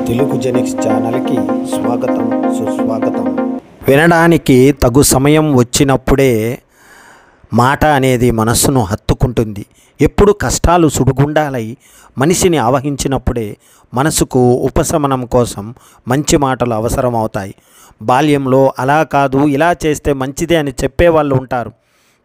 తెలుగు జెనిక్స్ ఛానల్కి స్వాగతం, సుస్వాగతం. వినడానికి తగు సమయం వచ్చినప్పుడే మాట అనేది మనస్సును హత్తుకుంటుంది. ఎప్పుడు కష్టాలు సుడిగుండాలై మనిషిని ఆవహించినప్పుడే మనసుకు ఉపశమనం కోసం మంచి మాటలు అవసరం అవుతాయి. బాల్యంలో అలా కాదు, ఇలా చేస్తే మంచిదే అని చెప్పేవాళ్ళు ఉంటారు.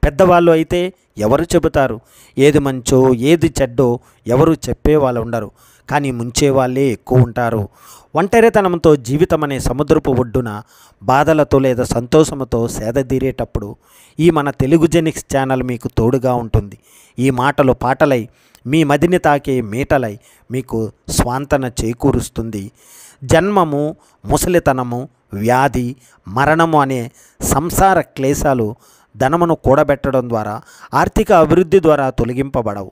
పెద్దవాళ్ళు అయితే ఎవరు చెబుతారు? ఏది మంచో ఏది చెడ్డో ఎవరు చెప్పేవాళ్ళు ఉండరు. కానీ ముంచేవాళ్ళే ఎక్కువ ఉంటారు. ఒంటరితనంతో జీవితం అనే సముద్రపు ఒడ్డున బాధలతో లేదా సంతోషంతో సేదతీరేటప్పుడు ఈ మన తెలుగు జెనిక్స్ ఛానల్ మీకు తోడుగా ఉంటుంది. ఈ మాటలు పాటలై మీ మదిని తాకే మీటలై మీకు స్వాంతన చేకూరుస్తుంది. జన్మము, ముసలితనము, వ్యాధి, మరణము అనే సంసార క్లేశాలు ధనమును కూడబెట్టడం ద్వారా, ఆర్థిక అభివృద్ధి ద్వారా తొలగింపబడవు.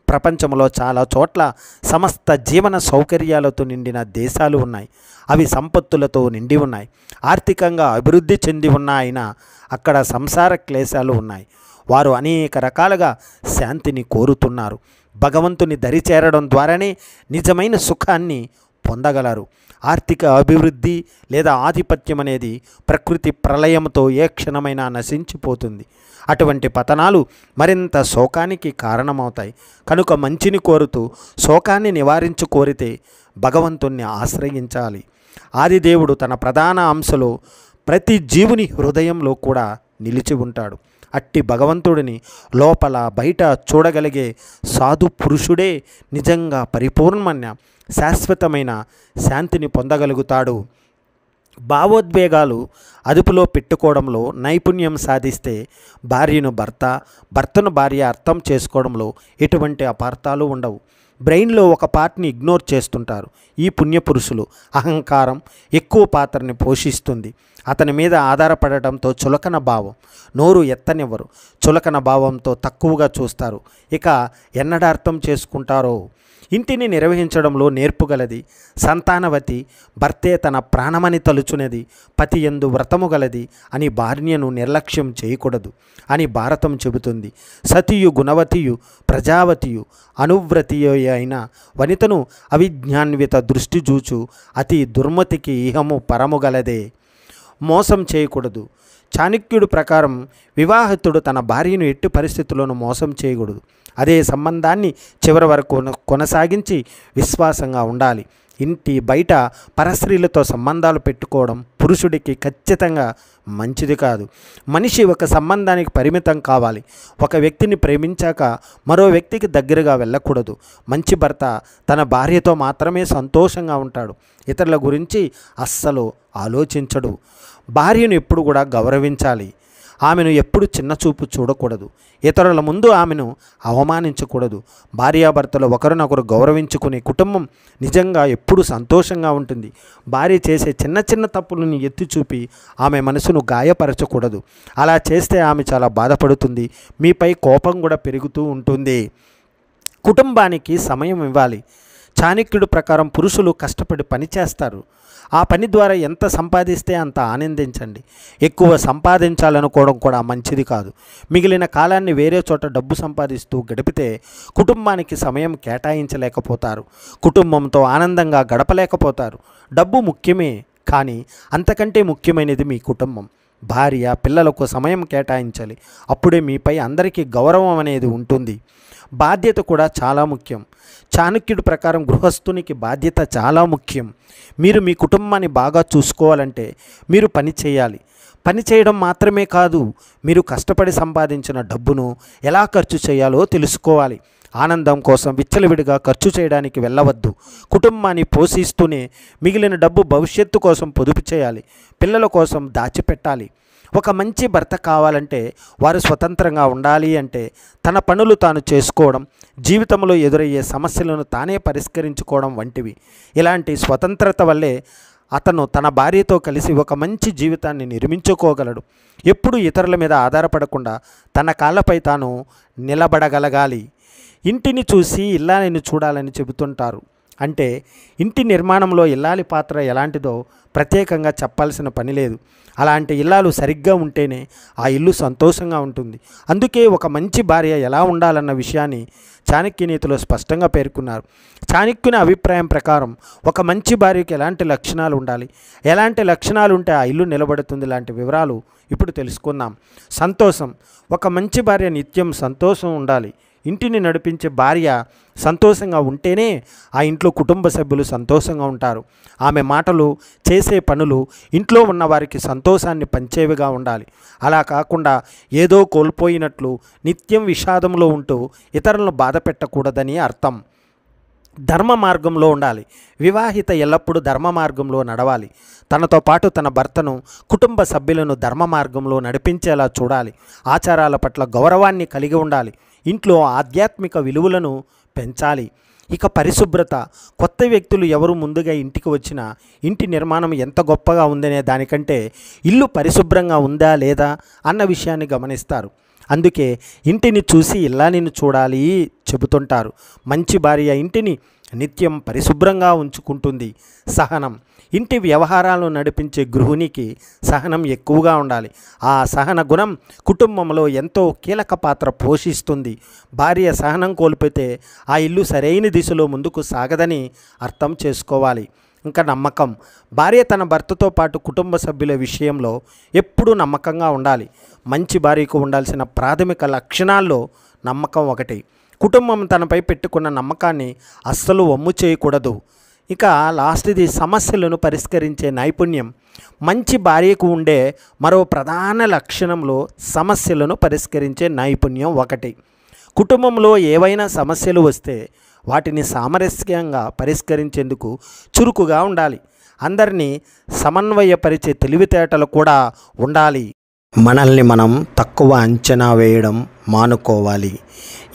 ప్రపంచంలో చాలా చోట్ల సమస్త జీవన సౌకర్యాలతో నిండిన దేశాలు ఉన్నాయి. అవి సంపత్తులతో నిండి ఉన్నాయి. ఆర్థికంగా అభివృద్ధి చెంది ఉన్నాయినా అక్కడ సంసార క్లేశాలు ఉన్నాయి. వారు అనేక రకాలుగా శాంతిని కోరుతున్నారు. భగవంతుని దరి చేరడం ద్వారానే నిజమైన సుఖాన్ని పొందగలరు. ఆర్థిక అభివృద్ధి లేదా ఆధిపత్యం అనేది ప్రకృతి ప్రళయంతో ఏ క్షణమైనా నశించిపోతుంది. అటువంటి పతనాలు మరింత శోకానికి కారణమవుతాయి. కనుక మంచిని కోరుతూ శోకాన్ని కోరితే భగవంతుణ్ణి ఆశ్రయించాలి. ఆదిదేవుడు తన ప్రధాన అంశలో ప్రతి జీవుని హృదయంలో కూడా నిలిచి ఉంటాడు. అట్టి భగవంతుడిని లోపల బయట చూడగలిగే సాధు పురుషుడే నిజంగా పరిపూర్ణమైన శాశ్వతమైన శాంతిని పొందగలుగుతాడు. భావోద్వేగాలు అదుపులో పెట్టుకోవడంలో నైపుణ్యం సాధిస్తే భార్యను భర్త, భర్తను భార్య అర్థం చేసుకోవడంలో ఎటువంటి అపార్థాలు ఉండవు. బ్రెయిన్లో ఒక పార్ట్ని ఇగ్నోర్ చేస్తుంటారు. ఈ పుణ్యపురుషులు అహంకారం ఎక్కువ పాత్రని పోషిస్తుంది. అతని మీద ఆధారపడటంతో చులకన భావం, నోరు ఎత్తనివ్వరు. చులకన భావంతో తక్కువగా చూస్తారు. ఇక ఎన్నడార్థం చేసుకుంటారో. ఇంటిని నిర్వహించడంలో నేర్పుగలది, సంతానవతి, భర్తే తన ప్రాణమని తలుచునేది, పతి యందు వ్రతము గలది అని భార్యను నిర్లక్ష్యం చేయకూడదు అని భారతం చెబుతుంది. సతియు గుణవతియు ప్రజావతియు అనువ్రతియు అయిన వనితను అవిజ్ఞాన్విత దృష్టి చూచు అతి దుర్మతికి ఇహము పరము గలదే. మోసం చేయకూడదు. చాణక్యుడు ప్రకారం వివాహితుడు తన భార్యను ఎట్టి పరిస్థితుల్లోనూ మోసం చేయకూడదు. అదే సంబంధాన్ని చివరి వరకు కొనసాగించి విశ్వాసంగా ఉండాలి. ఇంటి బయట పరస్త్రీలతో సంబంధాలు పెట్టుకోవడం పురుషుడికి ఖచ్చితంగా మంచిది కాదు. మనిషి ఒక సంబంధానికి పరిమితం కావాలి. ఒక వ్యక్తిని ప్రేమించాక మరో వ్యక్తికి దగ్గరగా వెళ్ళకూడదు. మంచి భర్త తన భార్యతో మాత్రమే సంతోషంగా ఉంటాడు. ఇతరుల గురించి అస్సలు ఆలోచించడు. భార్యను ఎప్పుడు కూడా గౌరవించాలి. ఆమెను ఎప్పుడు చిన్నచూపు చూడకూడదు. ఇతరుల ముందు ఆమెను అవమానించకూడదు. భార్యాభర్తలు ఒకరినొకరు గౌరవించుకునే కుటుంబం నిజంగా ఎప్పుడు సంతోషంగా ఉంటుంది. భార్య చేసే చిన్న చిన్న తప్పులను ఎత్తి చూపి ఆమె మనసును గాయపరచకూడదు. అలా చేస్తే ఆమె చాలా బాధపడుతుంది. మీపై కోపం కూడా పెరుగుతూ ఉంటుంది. కుటుంబానికి సమయం ఇవ్వాలి. చాణక్యుడి ప్రకారం పురుషులు కష్టపడి పని చేస్తారు. ఆ పని ద్వారా ఎంత సంపాదిస్తే అంత ఆనందించండి. ఎక్కువ సంపాదించాలనుకోవడం కూడా మంచిది కాదు. మిగిలిన కాలాన్ని వేరే చోట డబ్బు సంపాదిస్తూ గడిపితే కుటుంబానికి సమయం కేటాయించలేకపోతారు. కుటుంబంతో ఆనందంగా గడపలేకపోతారు. డబ్బు ముఖ్యమే, కానీ అంతకంటే ముఖ్యమైనది మీ కుటుంబం. భార్య పిల్లలకు సమయం కేటాయించాలి. అప్పుడే మీపై అందరికీ గౌరవం అనేది ఉంటుంది. బాధ్యత కూడా చాలా ముఖ్యం. చాణక్యుడి ప్రకారం గృహస్థునికి బాధ్యత చాలా ముఖ్యం. మీరు మీ కుటుంబాన్ని బాగా చూసుకోవాలంటే మీరు పని చేయాలి. పని చేయడం మాత్రమే కాదు, మీరు కష్టపడి సంపాదించిన డబ్బును ఎలా ఖర్చు చేయాలో తెలుసుకోవాలి. ఆనందం కోసం విచ్చలవిడిగా ఖర్చు చేయడానికి వెళ్ళవద్దు. కుటుంబాన్ని పోషిస్తూనే మిగిలిన డబ్బు భవిష్యత్తు కోసం పొదుపు చేయాలి. పిల్లల కోసం దాచిపెట్టాలి. ఒక మంచి భర్త కావాలంటే వారు స్వతంత్రంగా ఉండాలి. అంటే తన పనులు తాను చేసుకోవడం, జీవితంలో ఎదురయ్యే సమస్యలను తానే పరిష్కరించుకోవడం వంటివి. ఇలాంటి స్వతంత్రత వల్లే అతను తన భార్యతో కలిసి ఒక మంచి జీవితాన్ని నిర్మించుకోగలడు. ఎప్పుడు ఇతరుల మీద ఆధారపడకుండా తన కాళ్ళపై తాను నిలబడగలగాలి. ఇంటిని చూసి ఇల్లాలిని చూడాలని చెబుతుంటారు. అంటే ఇంటి నిర్మాణంలో ఇల్లాలి పాత్ర ఎలాంటిదో ప్రత్యేకంగా చెప్పాల్సిన పని లేదు. అలాంటి ఇల్లాలు సరిగ్గా ఉంటేనే ఆ ఇల్లు సంతోషంగా ఉంటుంది. అందుకే ఒక మంచి భార్య ఎలా ఉండాలన్న విషయాన్ని చాణక్యనీతిలో స్పష్టంగా పేర్కొన్నారు. చాణక్యుని అభిప్రాయం ప్రకారం ఒక మంచి భార్యకి ఎలాంటి లక్షణాలు ఉండాలి, ఎలాంటి లక్షణాలు ఉంటే ఆ ఇల్లు నిలబడుతుంది లాంటి వివరాలు ఇప్పుడు తెలుసుకుందాం. సంతోషం. ఒక మంచి భార్య నిత్యం సంతోషం ఉండాలి. ఇంటిని నడిపించే భార్య సంతోషంగా ఉంటేనే ఆ ఇంట్లో కుటుంబ సభ్యులు సంతోషంగా ఉంటారు. ఆమె మాటలు, చేసే పనులు ఇంట్లో ఉన్న వారికి సంతోషాన్ని పంచేవిగా ఉండాలి. అలా కాకుండా ఏదో కోల్పోయినట్లు నిత్యం విషాదంలో ఉంటూ ఇతరులను బాధ పెట్టకూడదని అర్థం. ధర్మ మార్గంలో ఉండాలి. వివాహిత ఎల్లప్పుడూ ధర్మ మార్గంలో నడవాలి. తనతో పాటు తన భర్తను, కుటుంబ సభ్యులను ధర్మ మార్గంలో నడిపించేలా చూడాలి. ఆచారాల పట్ల గౌరవాన్ని కలిగి ఉండాలి. ఇంట్లో ఆధ్యాత్మిక విలువలను పెంచాలి. ఇక పరిశుభ్రత. కొత్త వ్యక్తులు ఎవరు ముందుగా ఇంటికి వచ్చినా ఇంటి నిర్మాణం ఎంత గొప్పగా ఉందనే దానికంటే ఇల్లు పరిశుభ్రంగా ఉందా లేదా అన్న విషయాన్ని గమనిస్తారు. అందుకే ఇంటిని చూసి ఇల్లాలిని చూడాలి చెబుతుంటారు. మంచి భార్య ఇంటిని నిత్యం పరిశుభ్రంగా ఉంచుకుంటుంది. సహనం. ఇంటి వ్యవహారాలను నడిపించే గృహిణికి సహనం ఎక్కువగా ఉండాలి. ఆ సహన గుణం కుటుంబంలో ఎంతో కీలక పాత్ర పోషిస్తుంది. భార్య సహనం కోల్పోతే ఆ ఇల్లు సరైన దిశలో ముందుకు సాగదని అర్థం చేసుకోవాలి. ఇంకా నమ్మకం. భార్య తన భర్తతో పాటు కుటుంబ సభ్యుల విషయంలో ఎప్పుడూ నమ్మకంగా ఉండాలి. మంచి భార్యకు ఉండాల్సిన ప్రాథమిక లక్షణాల్లో నమ్మకం ఒకటి. కుటుంబం తనపై పెట్టుకున్న నమ్మకాన్ని అస్సలు వమ్ము చేయకూడదు. ఇక లాస్ట్ది సమస్యలను పరిష్కరించే నైపుణ్యం. మంచి భార్యకు ఉండే మరో ప్రధాన లక్షణంలో సమస్యలను పరిష్కరించే నైపుణ్యం ఒకటి. కుటుంబంలో ఏవైనా సమస్యలు వస్తే వాటిని సామరస్యంగా పరిష్కరించేందుకు చురుకుగా ఉండాలి. అందరినీ సమన్వయపరిచే తెలివితేటలు కూడా ఉండాలి. మనల్ని మనం తక్కువ అంచనా వేయడం మానుకోవాలి.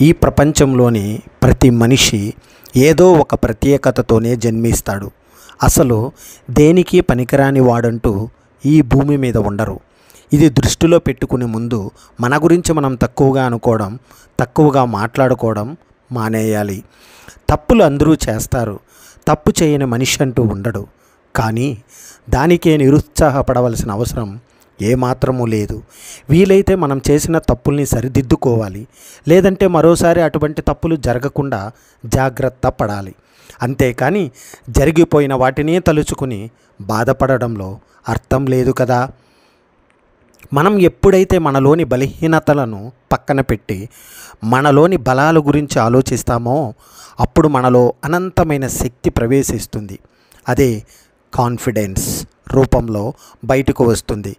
ఈ ప్రపంచంలోని ప్రతి మనిషి ఏదో ఒక ప్రత్యేకతతోనే జన్మిస్తాడు. అసలు దేనికి పనికిరాని వాడంటూ ఈ భూమి మీద ఉండరు. ఇది దృష్టిలో పెట్టుకునే ముందు మన గురించి మనం తక్కువగా అనుకోవడం, తక్కువగా మాట్లాడుకోవడం మానేయాలి. తప్పులు అందరూ చేస్తారు. తప్పు చేయని మనిషి అంటూ ఉండడు. కానీ దానికే నిరుత్సాహపడవలసిన అవసరం ఏమాత్రమూ లేదు. వీలైతే మనం చేసిన తప్పుల్ని సరిదిద్దుకోవాలి. లేదంటే మరోసారి అటువంటి తప్పులు జరగకుండా జాగ్రత్త పడాలి. అంతేకాని జరిగిపోయిన వాటినే తలుచుకుని బాధపడడంలో అర్థం లేదు కదా. మనం ఎప్పుడైతే మనలోని బలహీనతలను పక్కన పెట్టి మనలోని బలాల గురించి ఆలోచిస్తామో అప్పుడు మనలో అనంతమైన శక్తి ప్రవేశిస్తుంది. అదే కాన్ఫిడెన్స్ రూపంలో బయటకు వస్తుంది.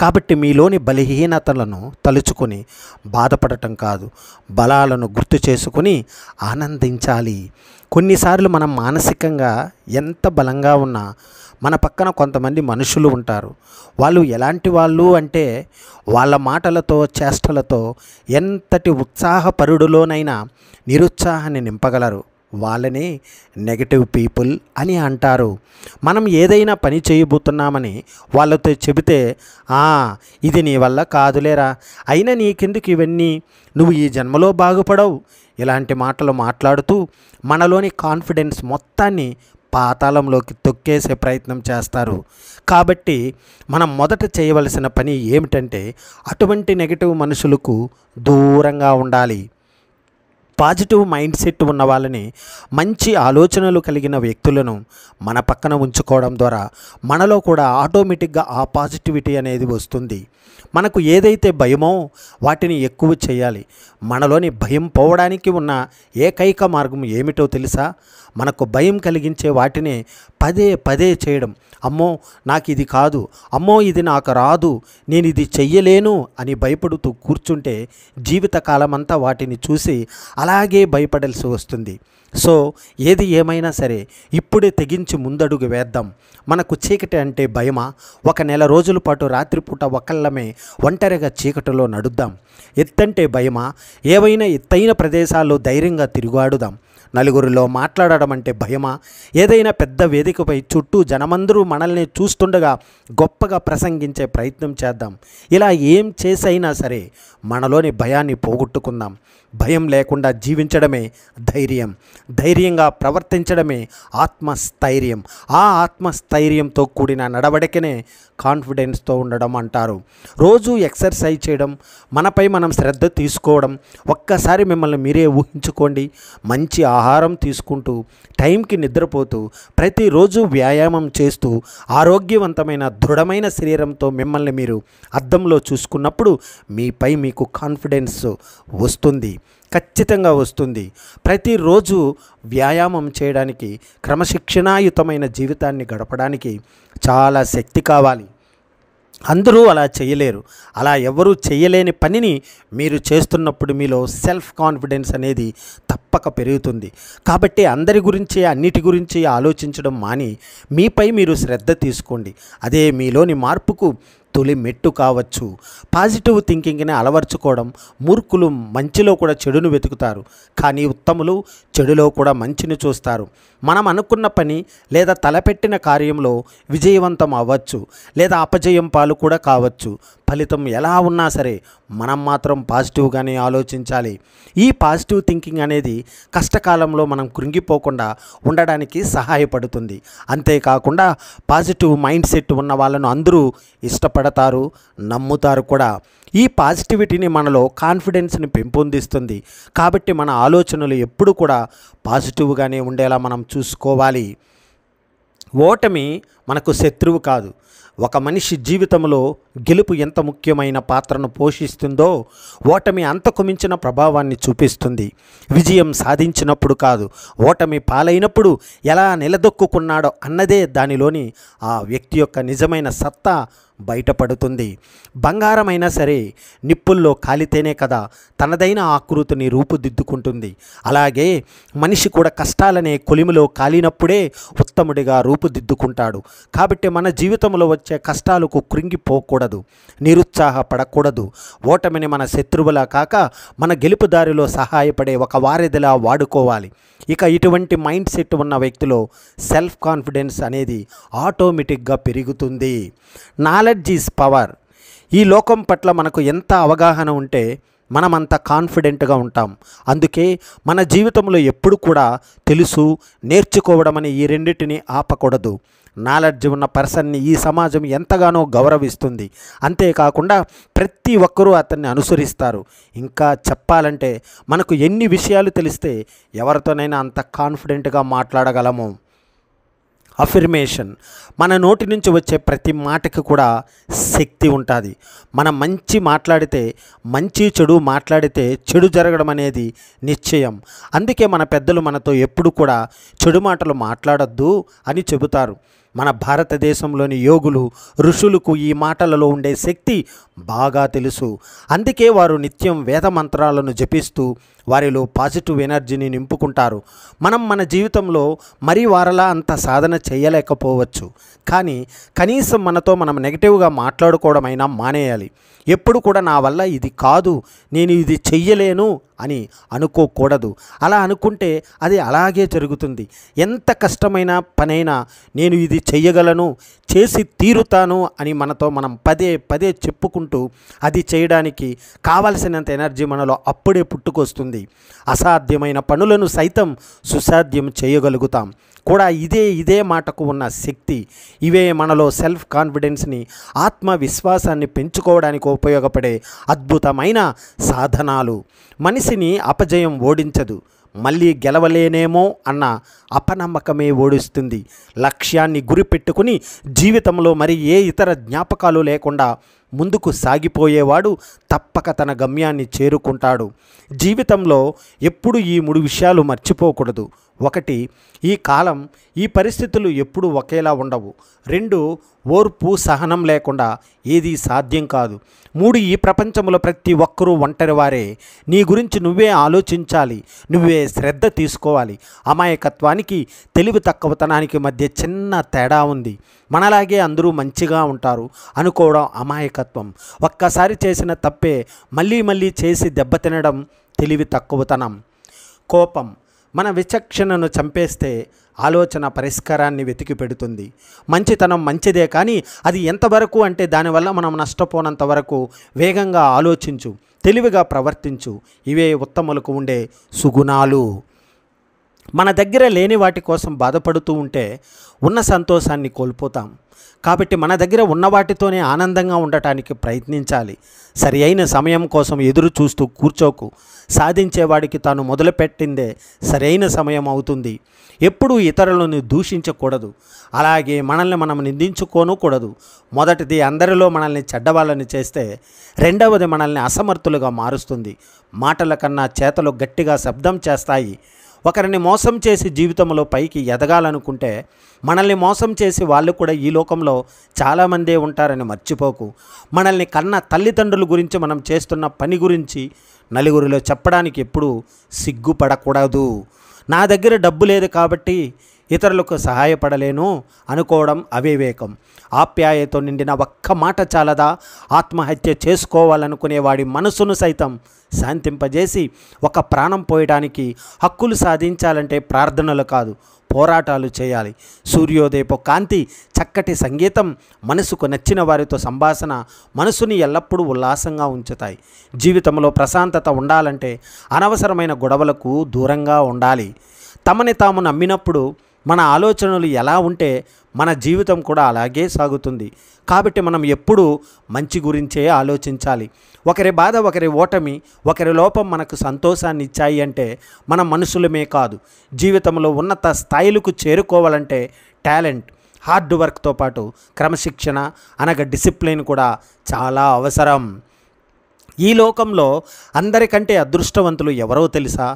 కాబట్టి మీలోని బలహీనతలను తలుచుకొని బాధపడటం కాదు, బలాలను గుర్తు చేసుకుని ఆనందించాలి. కొన్నిసార్లు మనం మానసికంగా ఎంత బలంగా ఉన్నా మన పక్కన కొంతమంది మనుషులు ఉంటారు. వాళ్ళు ఎలాంటి వాళ్ళు అంటే వాళ్ళ మాటలతో, చేష్టలతో ఎంతటి ఉత్సాహపరుడులోనైనా నిరుత్సాహాన్ని నింపగలరు. వాళ్ళని నెగటివ్ పీపుల్ అని అంటారు. మనం ఏదైనా పని చేయబోతున్నామని వాళ్ళతో చెబితే ఇది నీ వల్ల కాదులేరా, అయినా నీకెందుకు ఇవన్నీ, నువ్వు ఈ జన్మలో బాగుపడవు, ఇలాంటి మాటలు మాట్లాడుతూ మనలోని కాన్ఫిడెన్స్ మొత్తాన్ని పాతాళంలోకి తొక్కేసే ప్రయత్నం చేస్తారు. కాబట్టి మనం మొదట చేయవలసిన పని ఏమిటంటే అటువంటి నెగటివ్ మనుషులకు దూరంగా ఉండాలి. పాజిటివ్ మైండ్ సెట్ ఉన్న వాళ్ళని, మంచి ఆలోచనలు కలిగిన వ్యక్తులను మన పక్కన ఉంచుకోవడం ద్వారా మనలో కూడా ఆటోమేటిక్గా ఆ పాజిటివిటీ అనేది వస్తుంది. మనకు ఏదైతే భయమో వాటిని ఎక్కువ చేయాలి. మనలోని భయం పోవడానికి ఉన్న ఏకైక మార్గం ఏమిటో తెలుసా? మనకు భయం కలిగించే వాటిని పదే పదే చేయడం. అమ్మో నాకు ఇది కాదు, అమ్మో ఇది నాకు రాదు, నేను ఇది చెయ్యలేను అని భయపడుతూ కూర్చుంటే జీవితకాలం అంతా వాటిని చూసి అలాగే భయపడాల్సి వస్తుంది. సో ఏది ఏమైనా సరే ఇప్పుడే తెగించి ముందడుగు వేద్దాం. మనకు చీకటి అంటే భయమా? ఒక నెల రోజుల పాటు రాత్రిపూట ఒకళ్ళమే ఒంటరిగా చీకటిలో నడుద్దాం. ఎత్తంటే భయమా? ఏవైనా ఎత్తైన ప్రదేశాల్లో ధైర్యంగా తిరుగాడుదాం. నలుగురిలో మాట్లాడడం అంటే భయమా? ఏదైనా పెద్ద వేదికపై చుట్టూ జనమందరూ మనల్ని చూస్తుండగా గొప్పగా ప్రసంగించే ప్రయత్నం చేద్దాం. ఇలా ఏం చేసైనా సరే మనలోని భయాన్ని పోగొట్టుకుందాం. భయం లేకుండా జీవించడమే ధైర్యం. ధైర్యంగా ప్రవర్తించడమే ఆత్మస్థైర్యం. ఆ ఆత్మస్థైర్యంతో కూడిన నడవడికనే కాన్ఫిడెన్స్తో ఉండడం అంటారు. రోజు ఎక్సర్సైజ్ చేయడం, మనపై మనం శ్రద్ధ తీసుకోవడం. ఒక్కసారి మిమ్మల్ని మీరే ఊహించుకోండి. మంచి ఆహారం తీసుకుంటూ, టైంకి నిద్రపోతూ, ప్రతిరోజు వ్యాయామం చేస్తూ, ఆరోగ్యవంతమైన దృఢమైన శరీరంతో మిమ్మల్ని మీరు అద్దంలో చూసుకున్నప్పుడు మీపై మీకు కాన్ఫిడెన్స్ వస్తుంది. ఖచ్చితంగా వస్తుంది. ప్రతిరోజు వ్యాయామం చేయడానికి, క్రమశిక్షణాయుతమైన జీవితాన్ని గడపడానికి చాలా శక్తి కావాలి. అందరూ అలా చేయలేరు. అలా ఎవరూ చేయలేని పనిని మీరు చేస్తున్నప్పుడు మీలో సెల్ఫ్ కాన్ఫిడెన్స్ అనేది తప్పక పెరుగుతుంది. కాబట్టి అందరి గురించి, అన్నిటి గురించి ఆలోచించడం మాని మీపై మీరు శ్రద్ధ తీసుకోండి. అదే మీలోని మార్పుకు తొలి మెట్టు కావచ్చు. పాజిటివ్ థింకింగ్ని అలవర్చుకోవడం. మూర్ఖులు మంచిలో కూడా చెడును వెతుకుతారు, కానీ ఉత్తములు చెడులో కూడా మంచిని చూస్తారు. మనం అనుకున్న పని లేదా తలపెట్టిన కార్యంలో విజయవంతం అవ్వచ్చు, లేదా అపజయం పాలు కూడా కావచ్చు. ఫలితం ఎలా ఉన్నా సరే మనం మాత్రం పాజిటివ్గానే ఆలోచించాలి. ఈ పాజిటివ్ థింకింగ్ అనేది కష్టకాలంలో మనం కృంగిపోకుండా ఉండడానికి సహాయపడుతుంది. అంతేకాకుండా పాజిటివ్ మైండ్ సెట్ ఉన్న వాళ్ళను అందరూ ఇష్టపడతారు, నమ్ముతారు కూడా. ఈ పాజిటివిటీని మనలో కాన్ఫిడెన్స్ని పెంపొందిస్తుంది. కాబట్టి మన ఆలోచనలు ఎప్పుడు కూడా పాజిటివ్గానే ఉండేలా మనం చూసుకోవాలి. ఓటమి మనకు శత్రువు కాదు. ఒక మనిషి జీవితంలో గెలుపు ఎంత ముఖ్యమైన పాత్రను పోషిస్తుందో ఓటమి అంతకు మించిన ప్రభావాన్ని చూపిస్తుంది. విజయం సాధించినప్పుడు కాదు, ఓటమి పాలైనప్పుడు ఎలా నిలదొక్కున్నాడో అన్నదే దానిలోని ఆ వ్యక్తి యొక్క నిజమైన సత్తా బయటపడుతుంది. బంగారమైనా సరే నిప్పుల్లో కాలితేనే కదా తనదైన ఆకృతిని రూపుదిద్దుకుంటుంది. అలాగే మనిషి కూడా కష్టాలనే కొలిమిలో కాలినప్పుడే ఉత్తముడిగా రూపుదిద్దుకుంటాడు. కాబట్టి మన జీవితంలో వచ్చే కష్టాలకు కృంగిపోకూడదు, నిరుత్సాహపడకూడదు. ఓటమిని మన శత్రువులా కాక మన గెలుపు దారిలో సహాయపడే ఒక వారధిలా వాడుకోవాలి. ఇక ఇటువంటి మైండ్ సెట్ ఉన్న వ్యక్తిలో సెల్ఫ్ కాన్ఫిడెన్స్ అనేది ఆటోమేటిక్గా పెరుగుతుంది. Knowledge is power. ఈ లోకం పట్ల మనకు ఎంత అవగాహన ఉంటే మనమంత కాన్ఫిడెంట్గా ఉంటాం. అందుకే మన జీవితంలో ఎప్పుడు కూడా తెలుసు, నేర్చుకోవడం అనే ఈ రెండింటిని ఆపకూడదు. నాలెడ్జ్ ఉన్న పర్సన్ని ఈ సమాజం ఎంతగానో గౌరవిస్తుంది. అంతేకాకుండా ప్రతి ఒక్కరూ అతన్ని అనుసరిస్తారు. ఇంకా చెప్పాలంటే మనకు ఎన్ని విషయాలు తెలిస్తే ఎవరితోనైనా అంత కాన్ఫిడెంట్గా మాట్లాడగలము. అఫర్మేషన్. మన నోటి నుంచి వచ్చే ప్రతి మాటకి కూడా శక్తి ఉంటుంది. మనం మంచి మాట్లాడితే, మంచి చెడు మాట్లాడితే చెడు జరగడం అనేది నిశ్చయం. అందుకే మన పెద్దలు మనతో ఎప్పుడు కూడా చెడు మాటలు మాట్లాడొద్దు అని చెబుతారు. మన భారతదేశంలోని యోగులు, ఋషులకు ఈ మాటలలో ఉండే శక్తి బాగా తెలుసు. అందుకే వారు నిత్యం వేద మంత్రాలను జపిస్తూ వారిలో పాజిటివ్ ఎనర్జీని నింపుకుంటారు. మనం మన జీవితంలో మరీ వారలా అంత సాధన చేయలేకపోవచ్చు, కానీ కనీసం మనతో మనం నెగిటివ్గా మాట్లాడుకోవడమైనా మానేయాలి. ఎప్పుడు కూడా నా వల్ల ఇది కాదు, నేను ఇది చెయ్యలేను అని అనుకోకూడదు. అలా అనుకుంటే అది అలాగే జరుగుతుంది. ఎంత కష్టమైన పనైనా నేను ఇది చెయ్యగలను, చేసి తీరుతాను అని మనతో మనం పదే పదే చెప్పుకుంటూ అది చేయడానికి కావలసినంత ఎనర్జీ మనలో అప్పుడే పుట్టుకొస్తుంది. అసాధ్యమైన పనులను సైతం సుసాధ్యం చేయగలుగుతాం కూడా. ఇదే మాటకు ఉన్న శక్తి. ఇవే మనలో సెల్ఫ్ కాన్ఫిడెన్స్ని, ఆత్మవిశ్వాసాన్ని పెంచుకోవడానికి ఉపయోగపడే అద్భుతమైన సాధనాలు. మనిషిని అపజయం ఓడించదు, మళ్ళీ గెలవలేనేమో అన్న అపనమ్మకమే ఓడిస్తుంది. లక్ష్యాన్ని గురిపెట్టుకుని జీవితంలో మరి ఏ ఇతర జ్ఞాపకాలు లేకుండా ముందుకు సాగిపోయేవాడు తప్పక తన గమ్యాన్ని చేరుకుంటాడు. జీవితంలో ఎప్పుడు ఈ 3 విషయాలు మర్చిపోకూడదు. 1, ఈ కాలం, ఈ పరిస్థితులు ఎప్పుడూ ఒకేలా ఉండవు. 2, ఓర్పు, సహనం లేకుండా ఏదీ సాధ్యం కాదు. 3, ఈ ప్రపంచంలో ప్రతి ఒక్కరూ ఒంటరివారే. నీ గురించి నువ్వే ఆలోచించాలి, నువ్వే శ్రద్ధ తీసుకోవాలి. అమాయకత్వానికి, తెలివి తక్కువతనానికి మధ్య చిన్న తేడా ఉంది. మనలాగే అందరూ మంచిగా ఉంటారు అనుకోవడం అమాయకత్వం. ఒక్కసారి చేసిన తప్పే మళ్ళీ మళ్ళీ చేసి దెబ్బతినడం తెలివి తక్కువతనం. కోపం మన విచక్షణను చంపేస్తే ఆలోచన పరిష్కారాన్ని వెతికి పెడుతుంది. మంచితనం మంచిదే, కానీ అది ఎంతవరకు అంటే దానివల్ల మనం నష్టపోనంత వరకు వేగంగా ఆలోచించు. తెలివిగా ప్రవర్తించు. ఇవే ఉత్తములకు ఉండే సుగుణాలు. మన దగ్గర లేని వాటి కోసం బాధపడుతూ ఉంటే ఉన్న సంతోషాన్ని కోల్పోతాం. కాబట్టి మన దగ్గర ఉన్న వాటితోనే ఆనందంగా ఉండటానికి ప్రయత్నించాలి. సరి అయిన సమయం కోసం ఎదురు చూస్తూ కూర్చోకు. సాధించేవాడికి తాను మొదలుపెట్టిందే సరైన సమయం అవుతుంది. ఎప్పుడూ ఇతరులను దూషించకూడదు. అలాగే మనల్ని మనం నిందించుకోనూకూడదు. మొదటిది అందరిలో మనల్ని చెడ్డవాళ్ళని చేస్తే రెండవది మనల్ని అసమర్థులుగా మారుస్తుంది. మాటల కన్నా చేతలు గట్టిగా శబ్దం చేస్తాయి. ఒకరిని మోసం చేసి జీవితంలో పైకి ఎదగాలనుకుంటే మనల్ని మోసం చేసి వాళ్ళు కూడా ఈ లోకంలో చాలామందే ఉంటారని మర్చిపోకు. మనల్ని కన్న తల్లిదండ్రుల గురించి మనం చేస్తున్న పని గురించి నలుగురిలో చెప్పడానికి ఎప్పుడూ సిగ్గుపడకూడదు. నా దగ్గర డబ్బు లేదు కాబట్టి ఇతరులకు సహాయపడలేను అనుకోవడం అవివేకం. ఆప్యాయతో నిండిన ఒక్క మాట చాలదా ఆత్మహత్య చేసుకోవాలనుకునే వాడి మనసును సైతం శాంతింపజేసి ఒక ప్రాణం పోయడానికి? హక్కులు సాధించాలంటే ప్రార్థనలు కాదు, పోరాటాలు చేయాలి. సూర్యోదయపు కాంతి, చక్కటి సంగీతం, మనసుకు నచ్చిన వారితో సంభాషణ మనసుని ఎల్లప్పుడూ ఉల్లాసంగా ఉంచుతాయి. జీవితంలో ప్రశాంతత ఉండాలంటే అనవసరమైన గొడవలకు దూరంగా ఉండాలి. తమని తాము నమ్మినప్పుడు మన ఆలోచనలు ఎలా ఉంటే మన జీవితం కూడా అలాగే సాగుతుంది. కాబట్టి మనం ఎప్పుడూ మంచి గురించే ఆలోచించాలి. ఒకరి బాధ, ఒకరి ఓటమి, ఒకరి లోపం మనకు సంతోషాన్ని ఇచ్చాయి అంటే మన మనుషులమే కాదు. జీవితంలో ఉన్నత స్థాయిలకు చేరుకోవాలంటే టాలెంట్, హార్డ్ వర్క్తో పాటు క్రమశిక్షణ అనగా డిసిప్లిన్ కూడా చాలా అవసరం. ఈ లోకంలో అందరికంటే అదృష్టవంతులు ఎవరో తెలుసా?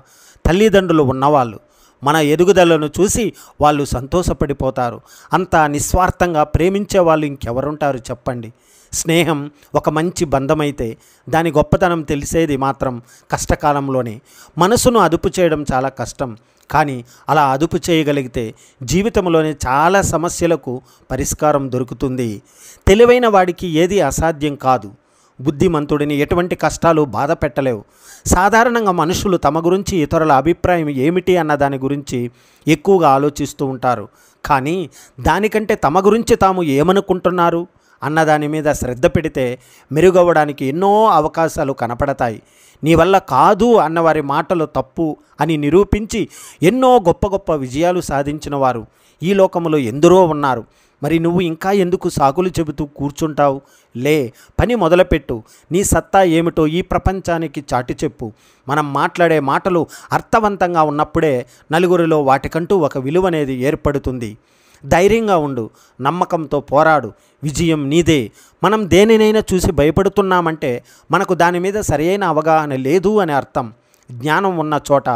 తల్లిదండ్రులు ఉన్నవాళ్ళు. మన ఎదుగుదలను చూసి వాళ్ళు సంతోషపడిపోతారు. అంత నిస్వార్థంగా ప్రేమించే వాళ్ళు ఇంకెవరుంటారు చెప్పండి? స్నేహం ఒక మంచి బంధమైతే దాని గొప్పతనం తెలిసేది మాత్రం కష్టకాలంలోనే. మనసును అదుపు చేయడం చాలా కష్టం. కానీ అలా అదుపు చేయగలిగితే జీవితంలోనే చాలా సమస్యలకు పరిష్కారం దొరుకుతుంది. తెలివైన వాడికి ఏది అసాధ్యం కాదు. బుద్ధిమంతుడిని ఎటువంటి కష్టాలు బాధ పెట్టలేవు. సాధారణంగా మనుషులు తమ గురించి ఇతరుల అభిప్రాయం ఏమిటి అన్న దాని గురించి ఎక్కువగా ఆలోచిస్తూ ఉంటారు. కానీ దానికంటే తమ గురించి తాము ఏమనుకుంటున్నారు అన్నదాని మీద శ్రద్ధ పెడితే మెరుగవ్వడానికి ఎన్నో అవకాశాలు కనపడతాయి. నీ వల్ల కాదు అన్నవారి మాటలు తప్పు అని నిరూపించి ఎన్నో గొప్ప గొప్ప విజయాలు సాధించిన వారు ఈ లోకంలో ఎందరో ఉన్నారు. మరి నువ్వు ఇంకా ఎందుకు సాకులు చెబుతూ కూర్చుంటావు? లే, పని మొదలుపెట్టు. నీ సత్తా ఏమిటో ఈ ప్రపంచానికి చాటి చెప్పు. మనం మాట్లాడే మాటలు అర్థవంతంగా ఉన్నప్పుడే నలుగురిలో వాటికంటూ ఒక విలువ అనేది ఏర్పడుతుంది. ధైర్యంగా ఉండు, నమ్మకంతో పోరాడు. విజయం నీదే. మనం దేనినైనా చూసి భయపడుతున్నామంటే మనకు దాని మీద సరైన అవగాహన లేదు అని అర్థం. జ్ఞానం ఉన్న చోట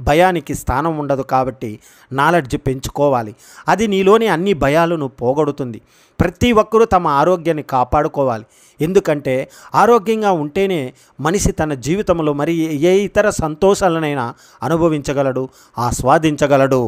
భయానికి స్థానం ఉండదు. కాబట్టి నాలెడ్జ్ పెంచుకోవాలి. అది నీలోని అన్ని భయాలను పోగొడుతుంది. ప్రతి ఒక్కరూ తమ ఆరోగ్యాన్ని కాపాడుకోవాలి. ఎందుకంటే ఆరోగ్యంగా ఉంటేనే మనిషి తన జీవితంలో మరి ఏ ఇతర సంతోషాలనైనా అనుభవించగలడు, ఆస్వాదించగలడు.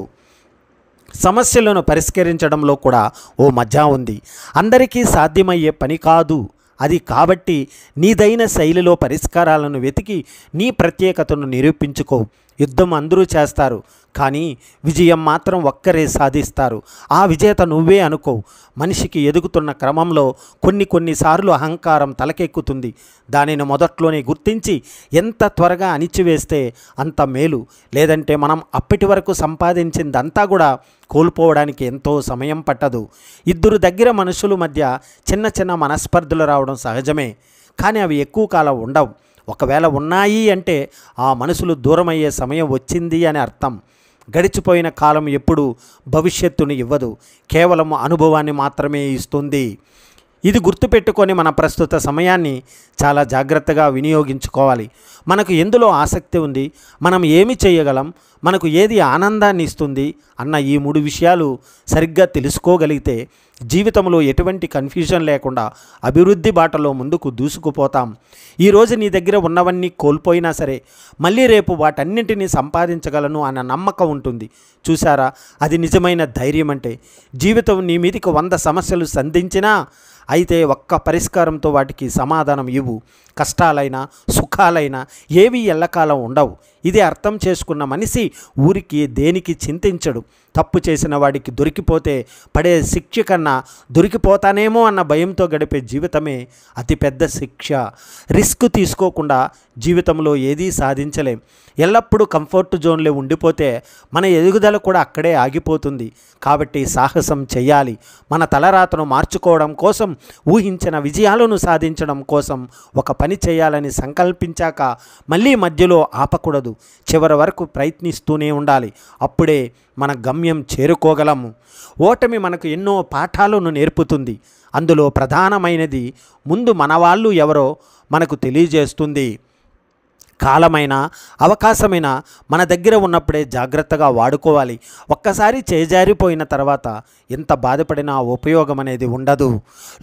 సమస్యలను పరిష్కరించడంలో కూడా ఓ మజా ఉంది. అందరికీ సాధ్యమయ్యే పని కాదు అది. కాబట్టి నీదైన శైలిలో పరిష్కారాలను వెతికి నీ ప్రత్యేకతను నిరూపించుకో. యుద్ధం అందరూ చేస్తారు, కానీ విజయం మాత్రం ఒక్కరే సాధిస్తారు. ఆ విజేత నువ్వే అనుకో. మనిషికి ఎదుగుతున్న క్రమంలో కొన్నిసార్లు అహంకారం తలకెక్కుతుంది. దానిని మొదట్లోనే గుర్తించి ఎంత త్వరగా అణిచివేస్తే అంత మేలు. లేదంటే మనం అప్పటి వరకు సంపాదించిందంతా కూడా కోల్పోవడానికి ఎంతో సమయం పట్టదు. ఇద్దరు దగ్గర మనుషుల మధ్య చిన్న చిన్న మనస్పర్ధలు రావడం సహజమే, కానీ అవి ఎక్కువ కాలం ఉండవు. ఒకవేళ ఉన్నాయి అంటే ఆ మనసులు దూరమయ్యే సమయం వచ్చింది అని అర్థం. గడిచిపోయిన కాలం ఎప్పుడు భవిష్యత్తుని ఇవ్వదు, కేవలం అనుభవాన్ని మాత్రమే ఇస్తుంది. ఇది గుర్తుపెట్టుకొని మన ప్రస్తుత సమయాన్ని చాలా జాగ్రత్తగా వినియోగించుకోవాలి. మనకు ఎందులో ఆసక్తి ఉంది, మనం ఏమి చేయగలం, మనకు ఏది ఆనందాన్ని ఇస్తుంది అన్న ఈ 3 విషయాలు సరిగ్గా తెలుసుకోగలిగితే జీవితంలో ఎటువంటి కన్ఫ్యూజన్ లేకుండా అభివృద్ధి బాటలో ముందుకు దూసుకుపోతాం. ఈరోజు నీ దగ్గర ఉన్నవన్నీ కోల్పోయినా సరే మళ్ళీ రేపు వాటన్నింటినీ సంపాదించగలను అన్న నమ్మకం ఉంటుంది. చూసారా, అది నిజమైన ధైర్యం అంటే. జీవితం నీ మీదికి 100 సమస్యలు సంధించినా అయితే ఒక్క పరిష్కారంతో వాటికి సమాధానం ఇవ్వు. కష్టాలైనా సుఖాలైనా ఏవి ఎల్లకాలం ఉండవు. ఇది అర్థం చేసుకున్న మనిషి ఊరికి దేనికి చింతించడు. తప్పు చేసిన వాడికి దొరికిపోతే పడే శిక్ష కన్నా దొరికిపోతానేమో అన్న భయంతో గడిపే జీవితమే అతిపెద్ద శిక్ష. రిస్క్ తీసుకోకుండా జీవితంలో ఏదీ సాధించలేం. ఎల్లప్పుడూ కంఫర్ట్ జోన్లో ఉండిపోతే మన ఎదుగుదల కూడా అక్కడే ఆగిపోతుంది. కాబట్టి సాహసం చేయాలి. మన తలరాతను మార్చుకోవడం కోసం, ఊహించిన విజయాలను సాధించడం కోసం ఒక పని చేయాలని సంకల్పించాక మళ్ళీ మధ్యలో ఆపకూడదు. చివరి వరకు ప్రయత్నిస్తూనే ఉండాలి. అప్పుడే మన గమ్యం చేరుకోగలము. ఓటమి మనకు ఎన్నో పాఠాలను నేర్పుతుంది. అందులో ప్రధానమైనది ముందు మన వాళ్ళు ఎవరో మనకు తెలియజేస్తుంది. కాలమైన అవకాశమైన మన దగ్గర ఉన్నప్పుడే జాగ్రత్తగా వాడుకోవాలి. ఒక్కసారి చేజారిపోయిన తర్వాత ఎంత బాధపడినా ఉపయోగం అనేది ఉండదు.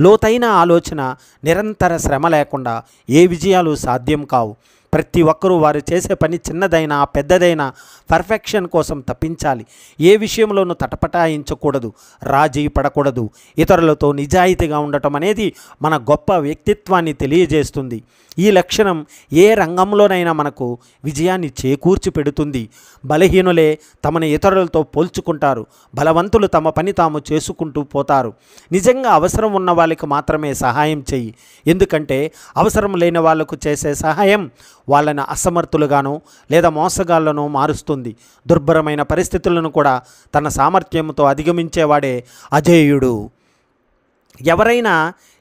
లోతైన ఆలోచన, నిరంతర శ్రమ లేకుండా ఏ విజయాలు సాధ్యం కావు. ప్రతి ఒక్కరూ వారు చేసే పని చిన్నదైనా పెద్దదైనా పర్ఫెక్షన్ కోసం తప్పించాలి. ఏ విషయంలోనూ తటపటాయించకూడదు, రాజీ పడకూడదు. ఇతరులతో నిజాయితీగా ఉండటం అనేది మన గొప్ప వ్యక్తిత్వాన్ని తెలియజేస్తుంది. ఈ లక్షణం ఏ రంగంలోనైనా మనకు విజయాన్ని చేకూర్చి పెడుతుంది. బలహీనులే తమను ఇతరులతో పోల్చుకుంటారు. బలవంతులు తమ పని తాము చేసుకుంటూ పోతారు. నిజంగా అవసరం ఉన్న వాళ్ళకి మాత్రమే సహాయం చెయ్యి. ఎందుకంటే అవసరం లేని వాళ్లకు చేసే సహాయం వాళ్ళని అసమర్థులుగానో లేదా మోసగాళ్లను మారుస్తుంది. దుర్భరమైన పరిస్థితులను కూడా తన సామర్థ్యంతో అధిగమించేవాడే అజేయుడు. ఎవరైనా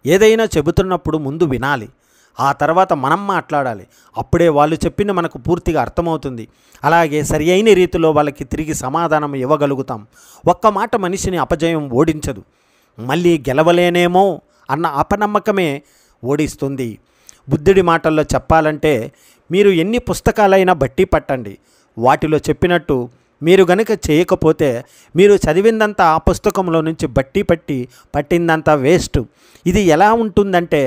ఏదైనా చెబుతున్నప్పుడు ముందు వినాలి. ఆ తర్వాత మనం మాట్లాడాలి. అప్పుడే వాళ్ళు చెప్పింది మనకు పూర్తిగా అర్థమవుతుంది. అలాగే సరి అయిన రీతిలో వాళ్ళకి తిరిగి సమాధానం ఇవ్వగలుగుతాం. ఒక్క మాట మనిషిని అపజయం ఓడించదు, మళ్ళీ గెలవలేనేమో అన్న అపనమ్మకమే ఓడిస్తుంది. బుద్ధుడి మాటల్లో చెప్పాలంటే, మీరు ఎన్ని పుస్తకాలైనా బట్టి పట్టండి, వాటిలో చెప్పినట్టు మీరు గనుక చేయకపోతే మీరు చదివిందంతా ఆ పుస్తకంలో నుంచి బట్టి పట్టిందంతా వేస్ట్. ఇది ఎలా ఉంటుందంటే,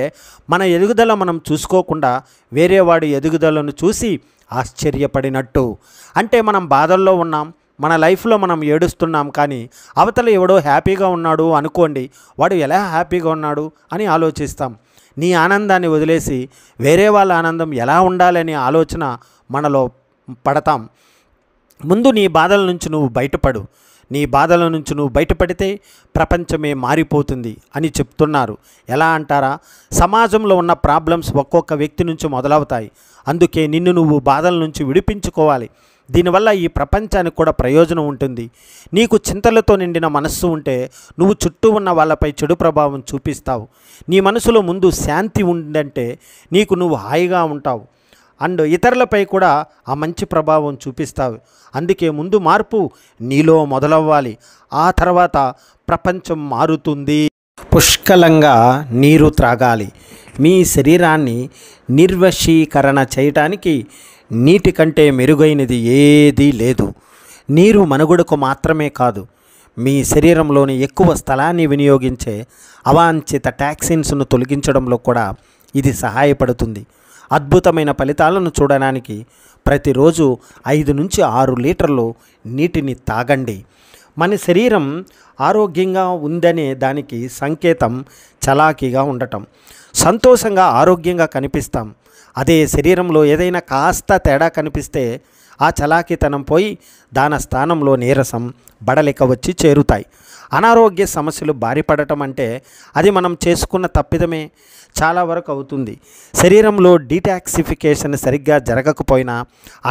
మన ఎదుగుదల మనం చూసుకోకుండా వేరే వాడి ఎదుగుదలను చూసి ఆశ్చర్యపడినట్టు. అంటే మనం బాధల్లో ఉన్నాం, మన లైఫ్లో మనం ఏడుస్తున్నాం, కానీ అవతల ఎవడో హ్యాపీగా ఉన్నాడు అనుకోండి, వాడు ఎలా హ్యాపీగా ఉన్నాడు అని ఆలోచిస్తాం. నీ ఆనందాన్ని వదిలేసి వేరే వాళ్ళ ఆనందం ఎలా ఉండాలనే ఆలోచన మనలో పడతాం. ముందు నీ బాధల నుంచి నువ్వు బయటపడు. నీ బాధల నుంచి నువ్వు బయటపడితే ప్రపంచమే మారిపోతుంది అని చెప్తున్నారు. ఎలా అంటారా? సమాజంలో ఉన్న ప్రాబ్లమ్స్ ఒక్కొక్క వ్యక్తి నుంచి మొదలవుతాయి. అందుకే నిన్ను నువ్వు బాధల నుంచి విడిపించుకోవాలి. దీనివల్ల ఈ ప్రపంచానికి కూడా ప్రయోజనం ఉంటుంది. నీకు చింతలతో నిండిన మనస్సు ఉంటే నువ్వు చుట్టూ ఉన్న వాళ్ళపై చెడు ప్రభావం చూపిస్తావు. నీ మనసులో ముందు శాంతి ఉందంటే నీకు నువ్వు హాయిగా ఉంటావు అండ్ ఇతరులపై కూడా ఆ మంచి ప్రభావం చూపిస్తావు. అందుకే ముందు మార్పు నీలో మొదలవ్వాలి. ఆ తర్వాత ప్రపంచం మారుతుంది. పుష్కలంగా నీరు త్రాగాలి. మీ శరీరాన్ని నిర్వశీకరణ చేయటానికి నీటి కంటే మెరుగైనది ఏదీ లేదు. నీరు మనుగడకు మాత్రమే కాదు, మీ శరీరంలోని ఎక్కువ స్థలాన్ని వినియోగించే అవాంఛిత టాక్సిన్స్ను తొలగించడంలో కూడా ఇది సహాయపడుతుంది. అద్భుతమైన ఫలితాలను చూడడానికి ప్రతిరోజు 5 నుంచి 6 లీటర్లు నీటిని తాగండి. మన శరీరం ఆరోగ్యంగా ఉందనే దానికి సంకేతం చలాకీగా ఉండటం. సంతోషంగా ఆరోగ్యంగా కనిపిస్తాం. అదే శరీరంలో ఏదైనా కాస్త తేడా కనిపిస్తే ఆ చలాకీతనం పోయి దాని స్థానంలో నీరసం, బడలిక వచ్చి చేరుతాయి. అనారోగ్య సమస్యలు బారిపడటం అంటే అది మనం చేసుకున్న తప్పిదమే చాలా వరకు అవుతుంది. శరీరంలో డీటాక్సిఫికేషన్ సరిగ్గా జరగకపోయినా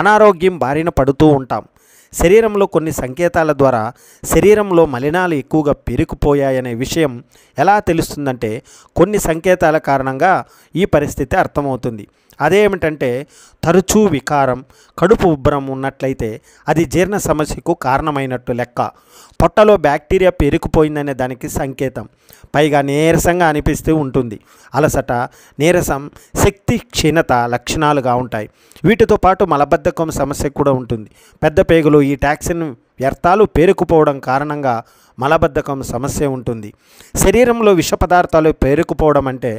అనారోగ్యం బారిన పడుతూ ఉంటాం. శరీరంలో కొన్ని సంకేతాల ద్వారా శరీరంలో మలినాలు ఎక్కువగా పెరిగిపోయాయనే విషయం ఎలా తెలుస్తుందంటే, కొన్ని సంకేతాల కారణంగా ఈ పరిస్థితి అర్థమవుతుంది. అదేమిటంటే, తరచూ వికారం, కడుపు ఉబ్బరం ఉన్నట్లయితే అది జీర్ణ సమస్యకు కారణమైనట్టు లెక్క. పొట్టలో బ్యాక్టీరియా పేరుకుపోయిందనే దానికి సంకేతం. పైగా నీరసంగా అనిపిస్తూ ఉంటుంది. అలసట, నీరసం, శక్తి క్షీణత లక్షణాలుగా ఉంటాయి. వీటితో పాటు మలబద్ధకం సమస్య కూడా ఉంటుంది. పెద్ద పేగులు ఈ టాక్సిన్ వ్యర్థాలు పేరుకుపోవడం కారణంగా మలబద్ధకం సమస్య ఉంటుంది. శరీరంలో విష పదార్థాలు పేరుకుపోవడం అంటే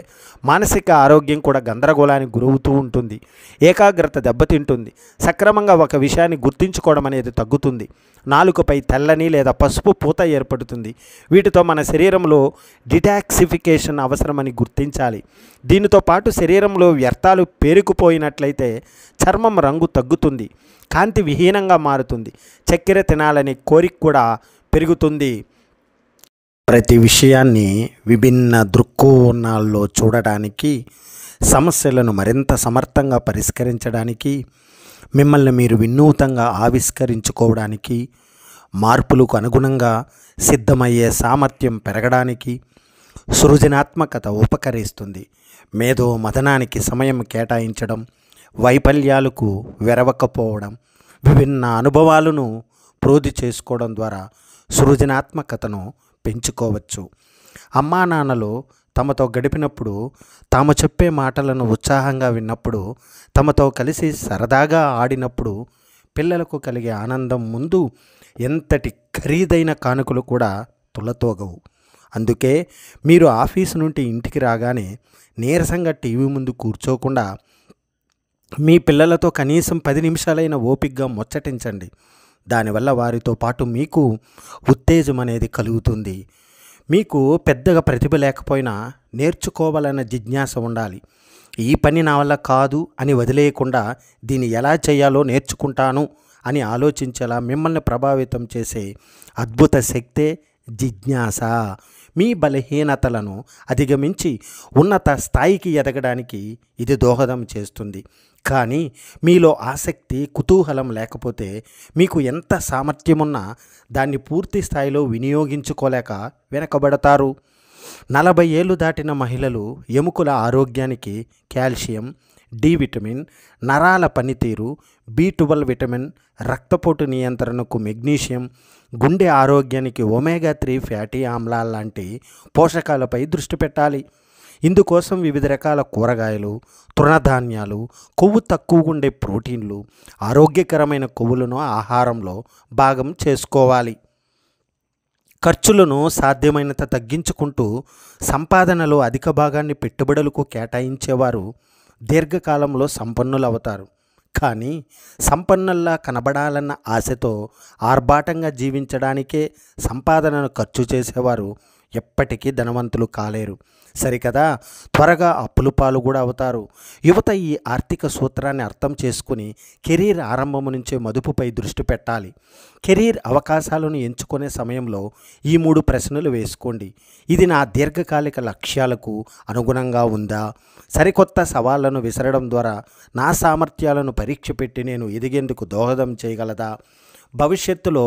మానసిక ఆరోగ్యం కూడా గందరగోళానికి గురవుతూ ఉంటుంది. ఏకాగ్రత దెబ్బతింటుంది. సక్రమంగా ఒక విషయాన్ని గుర్తించుకోవడం అనేది తగ్గుతుంది. నాలుకపై తెల్లని లేదా పసుపు పూత ఏర్పడుతుంది. వీటితో మన శరీరంలో డిటాక్సిఫికేషన్ అవసరమని గుర్తించాలి. దీనితో పాటు శరీరంలో వ్యర్థాలు పేరుకుపోయినట్లయితే చర్మం రంగు తగ్గుతుంది, కాంతి విహీనంగా మారుతుంది. చక్కెర తినాలనే కోరిక కూడా పెరుగుతుంది. ప్రతి విషయాన్ని విభిన్న దృక్కోణాల్లో చూడడానికి, సమస్యలను మరింత సమర్థంగా పరిష్కరించడానికి, మిమ్మల్ని మీరు వినూతంగా ఆవిష్కరించుకోవడానికి, మార్పులకు అనుగుణంగా సిద్ధమయ్యే సామర్థ్యం పెరగడానికి సృజనాత్మకత ఉపకరిస్తుంది. మేధో మథనానికి సమయం కేటాయించడం, వైఫల్యాలకు వెరవకపోవడం, విభిన్న అనుభవాలను ప్రోధి చేసుకోవడం ద్వారా సృజనాత్మకతను పెంచుకోవచ్చు. అమ్మా నాన్నలు తమతో గడిపినప్పుడు, తాము చెప్పే మాటలను ఉత్సాహంగా విన్నప్పుడు, తమతో కలిసి సరదాగా ఆడినప్పుడు పిల్లలకు కలిగే ఆనందం ముందు ఎంతటి ఖరీదైన కానుకలు కూడా తులతూగవు. అందుకే మీరు ఆఫీసు నుండి ఇంటికి రాగానే నీరసంగా టీవీ ముందు కూర్చోకుండా మీ పిల్లలతో కనీసం 10 నిమిషాలైన ఓపికగా ముచ్చటించండి. దానివల్ల వారితో పాటు మీకు ఉత్తేజం అనేది కలుగుతుంది. మీకు పెద్దగా ప్రతిభ లేకపోయినా నేర్చుకోవాలన్న జిజ్ఞాస ఉండాలి. ఈ పని నా వల్ల కాదు అని వదిలేయకుండా దీన్ని ఎలా చేయాలో నేర్చుకుంటాను అని ఆలోచించేలా మిమ్మల్ని ప్రభావితం చేసే అద్భుత శక్తే జిజ్ఞాస. మీ బలహీనతలను అధిగమించి ఉన్నత స్థాయికి ఎదగడానికి ఇది దోహదం చేస్తుంది. కానీ మీలో ఆసక్తి, కుతూహలం లేకపోతే మీకు ఎంత సామర్థ్యమున్నా దాన్ని పూర్తి స్థాయిలో వినియోగించుకోలేక వెనకబడతారు. 40 ఏళ్ళు దాటిన మహిళలు ఎముకల ఆరోగ్యానికి కాల్షియం, డి విటమిన్, నరాల పనితీరు, B12 విటమిన్, రక్తపోటు నియంత్రణకు మెగ్నీషియం, గుండె ఆరోగ్యానికి ఒమేగా 3 ఫ్యాటీ ఆమ్లాల లాంటి పోషకాలపై దృష్టి పెట్టాలి. ఇందుకోసం వివిధ రకాల కూరగాయలు, తృణధాన్యాలు, కొవ్వు తక్కువగా ఉండే ప్రోటీన్లు, ఆరోగ్యకరమైన కొవ్వులను ఆహారంలో భాగం చేసుకోవాలి. ఖర్చులను సాధ్యమైనంత తగ్గించుకుంటూ సంపాదనలో అధిక భాగాన్ని పెట్టుబడులకు కేటాయించేవారు దీర్ఘకాలంలో సంపన్నులు అవుతారు. కానీ సంపన్నుల్లా కనబడాలన్న ఆశతో ఆర్భాటంగా జీవించడానికే సంపాదనను ఖర్చు చేసేవారు ఎప్పటికీ ధనవంతులు కాలేరు. సరికదా, త్వరగా అప్పులు పాలు కూడా అవుతారు. యువత ఈ ఆర్థిక సూత్రాన్ని అర్థం చేసుకుని కెరీర్ ఆరంభం నుంచే మదుపుపై దృష్టి పెట్టాలి. కెరీర్ అవకాశాలను ఎంచుకునే సమయంలో ఈ 3 ప్రశ్నలు వేసుకోండి. ఇది నా దీర్ఘకాలిక లక్ష్యాలకు అనుగుణంగా ఉందా? సరికొత్త సవాళ్లను విసరడం ద్వారా నా సామర్థ్యాలను పరీక్ష పెట్టి నేను ఎదిగేందుకు దోహదం చేయగలదా? భవిష్యత్తులో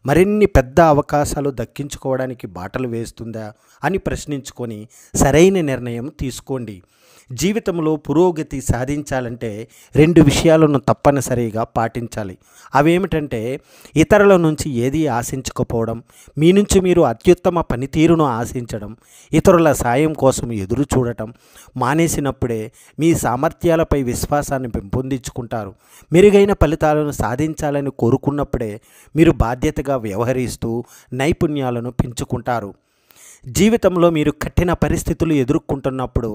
మరిన్ని పెద్ద అవకాశాలు దక్కించుకోవడానికి బాటలు వేస్తుందా అని ప్రశ్నించుకొని సరైన నిర్ణయం తీసుకోండి. జీవితంలో పురోగతి సాధించాలంటే 2 విషయాలను తప్పనిసరిగా పాటించాలి. అవేమిటంటే, ఇతరుల నుంచి ఏదీ ఆశించకపోవడం, మీ నుంచి మీరు అత్యుత్తమ పనితీరును ఆశించడం, ఇతరుల సాయం కోసం ఎదురు చూడటం మానేసినప్పుడే మీ సామర్థ్యాలపై విశ్వాసాన్ని పెంపొందించుకుంటారు. మెరుగైన ఫలితాలను సాధించాలని కోరుకున్నప్పుడే మీరు బాధ్యతగా వ్యవహరిస్తూ నైపుణ్యాలను పెంచుకుంటారు. జీవితంలో మీరు కఠిన పరిస్థితులు ఎదుర్కొంటున్నప్పుడు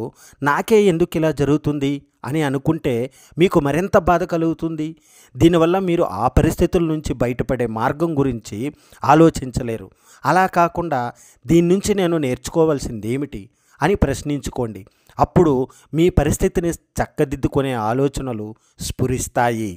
నాకే ఎందుకు ఇలా జరుగుతుంది అని అనుకుంటే మీకు మరింత బాధ కలుగుతుంది. దీనివల్ల మీరు ఆ పరిస్థితుల నుంచి బయటపడే మార్గం గురించి ఆలోచించలేరు. అలా కాకుండా దీని నుంచి నేను నేర్చుకోవాల్సింది ఏమిటి అని ప్రశ్నించుకోండి. అప్పుడు మీ పరిస్థితిని చక్కదిద్దుకునే ఆలోచనలు స్ఫురిస్తాయి.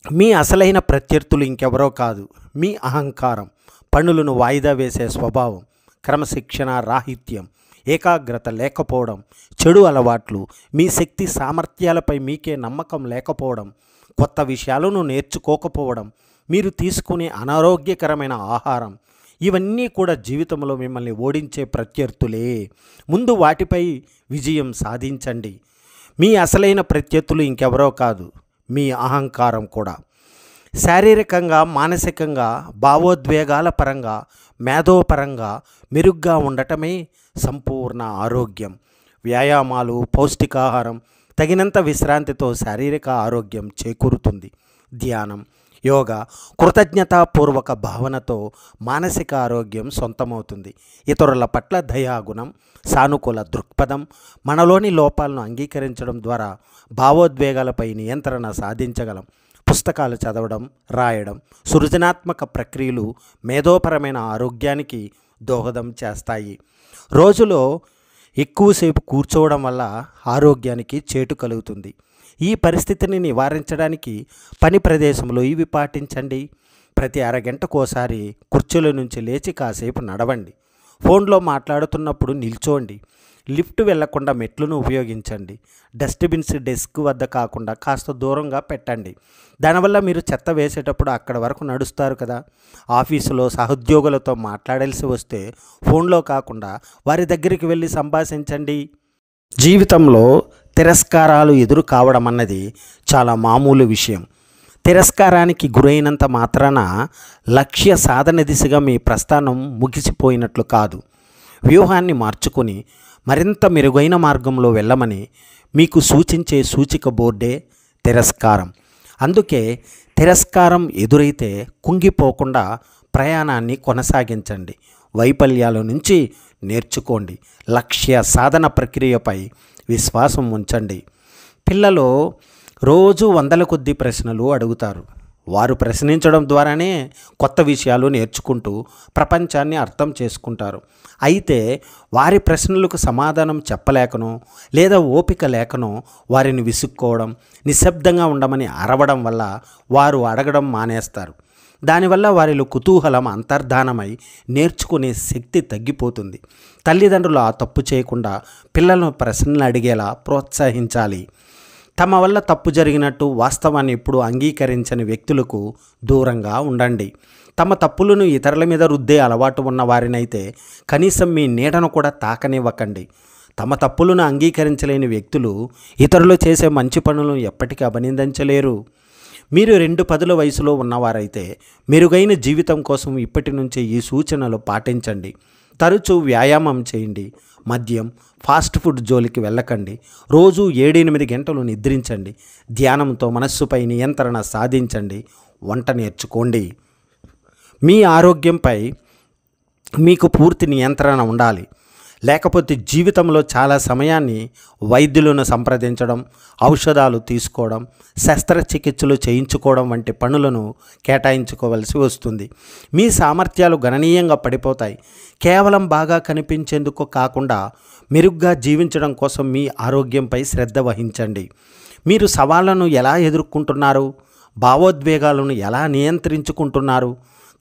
మీ అసలైన ప్రత్యర్థులు ఇంకెవరో కాదు, మీ అహంకారం, పనులను వాయిదా వేసే స్వభావం, క్రమశిక్షణ రాహిత్యం, ఏకాగ్రత లేకపోవడం, చెడు అలవాట్లు, మీ శక్తి సామర్థ్యాలపై మీకే నమ్మకం లేకపోవడం, కొత్త విషయాలను నేర్చుకోకపోవడం, మీరు తీసుకునే అనారోగ్యకరమైన ఆహారం, ఇవన్నీ కూడా జీవితంలో మిమ్మల్ని ఓడించే ప్రత్యర్థులే. ముందు వాటిపై విజయం సాధించండి. మీ అసలైన ప్రత్యర్థులు ఇంకెవరో కాదు, మీ అహంకారం కూడా. శారీరకంగా, మానసికంగా, భావోద్వేగాల పరంగా, మేధోపరంగా మెరుగ్గా ఉండటమే సంపూర్ణ ఆరోగ్యం. వ్యాయామాలు, పౌష్టికాహారం, తగినంత విశ్రాంతితో శారీరక ఆరోగ్యం చేకూరుతుంది. ధ్యానం, యోగా, కృతజ్ఞతాపూర్వక భావనతో మానసిక ఆరోగ్యం సొంతమవుతుంది. ఇతరుల పట్ల దయాగుణం, సానుకూల దృక్పథం, మనలోని లోపాలను అంగీకరించడం ద్వారా భావోద్వేగాలపై నియంత్రణ సాధించగలం. పుస్తకాలు చదవడం, రాయడం, సృజనాత్మక ప్రక్రియలు మేధోపరమైన ఆరోగ్యానికి దోహదం చేస్తాయి. రోజులో ఎక్కువసేపు కూర్చోవడం వల్ల ఆరోగ్యానికి చేటు కలుగుతుంది. ఈ పరిస్థితిని నివారించడానికి పని ప్రదేశంలో ఇవి పాటించండి. ప్రతి అరగంటకోసారి కుర్చీల నుంచి లేచి కాసేపు నడవండి. ఫోన్లో మాట్లాడుతున్నప్పుడు నిల్చోండి. లిఫ్ట్ వెళ్లకుండా మెట్లను ఉపయోగించండి. డస్ట్బిన్స్ డెస్క్ వద్ద కాకుండా కాస్త దూరంగా పెట్టండి. దానివల్ల మీరు చెత్త వేసేటప్పుడు అక్కడ వరకు నడుస్తారు కదా. ఆఫీసులో సహోద్యోగులతో మాట్లాడాల్సి వస్తే ఫోన్లో కాకుండా వారి దగ్గరికి వెళ్ళి సంభాషించండి. జీవితంలో తిరస్కారాలు ఎదురు కావడం అన్నది చాలా మామూలు విషయం. తిరస్కారానికి గురైనంత మాత్రాన లక్ష్య సాధన దిశగా మీ ప్రస్థానం ముగిసిపోయినట్లు కాదు. వ్యూహాన్ని మార్చుకొని మరింత మెరుగైన మార్గంలో వెళ్ళమని మీకు సూచించే సూచిక బోర్డే తిరస్కారం. అందుకే తిరస్కారం ఎదురైతే కుంగిపోకుండా ప్రయాణాన్ని కొనసాగించండి. వైఫల్యాల నుంచి నేర్చుకోండి. లక్ష్య సాధన ప్రక్రియపై విశ్వాసం ఉంచండి. పిల్లలు రోజు వందల కొద్ది ప్రశ్నలు అడుగుతారు. వారు ప్రశ్నించడం ద్వారానే కొత్త విషయాలు నేర్చుకుంటూ ప్రపంచాన్ని అర్థం చేసుకుంటారు. అయితే వారి ప్రశ్నలకు సమాధానం చెప్పలేకనో లేదా ఓపిక లేకనో వారిని విసుక్కోవడం, నిశ్శబ్దంగా ఉండమని అరవడం వల్ల వారు అడగడం మానేస్తారు. దానివల్ల వారిలో కుతూహలం అంతర్ధానమై నేర్చుకునే శక్తి తగ్గిపోతుంది. తల్లిదండ్రులు ఆ తప్పు చేయకుండా పిల్లలను ప్రశ్నలు అడిగేలా ప్రోత్సహించాలి. తమ వల్ల తప్పు జరిగినట్టు వాస్తవాన్ని ఎప్పుడూ అంగీకరించని వ్యక్తులకు దూరంగా ఉండండి. తమ తప్పులను ఇతరుల మీద రుద్దే అలవాటు ఉన్న వారినైతే కనీసం మీ నీడను కూడా తాకనివ్వకండి. తమ తప్పులను అంగీకరించలేని వ్యక్తులు ఇతరులు చేసే మంచి పనులను ఎప్పటికీ అభినందించలేరు. మీరు 2 వయసులో ఉన్నవారైతే మెరుగైన జీవితం కోసం ఇప్పటి నుంచే ఈ సూచనలు పాటించండి. తరచూ వ్యాయామం చేయండి. మద్యం, ఫాస్ట్ ఫుడ్ జోలికి వెళ్ళకండి. రోజు 7-8 గంటలు నిద్రించండి. ధ్యానంతో మనస్సుపై నియంత్రణ సాధించండి. వంట నేర్చుకోండి. మీ ఆరోగ్యంపై మీకు పూర్తి నియంత్రణ ఉండాలి. లేకపోతే జీవితంలో చాలా సమయాన్ని వైద్యులను సంప్రదించడం, ఔషధాలు తీసుకోవడం, శస్త్రచికిత్సలు చేయించుకోవడం వంటి పనులను కేటాయించుకోవలసి వస్తుంది. మీ సామర్థ్యాలు గణనీయంగా పడిపోతాయి. కేవలం బాగా కనిపించేందుకు కాకుండా మెరుగ్గా జీవించడం కోసం మీ ఆరోగ్యంపై శ్రద్ధ వహించండి. మీరు సవాళ్లను ఎలా ఎదుర్కొంటున్నారు? భావోద్వేగాలను ఎలా నియంత్రించుకుంటున్నారు?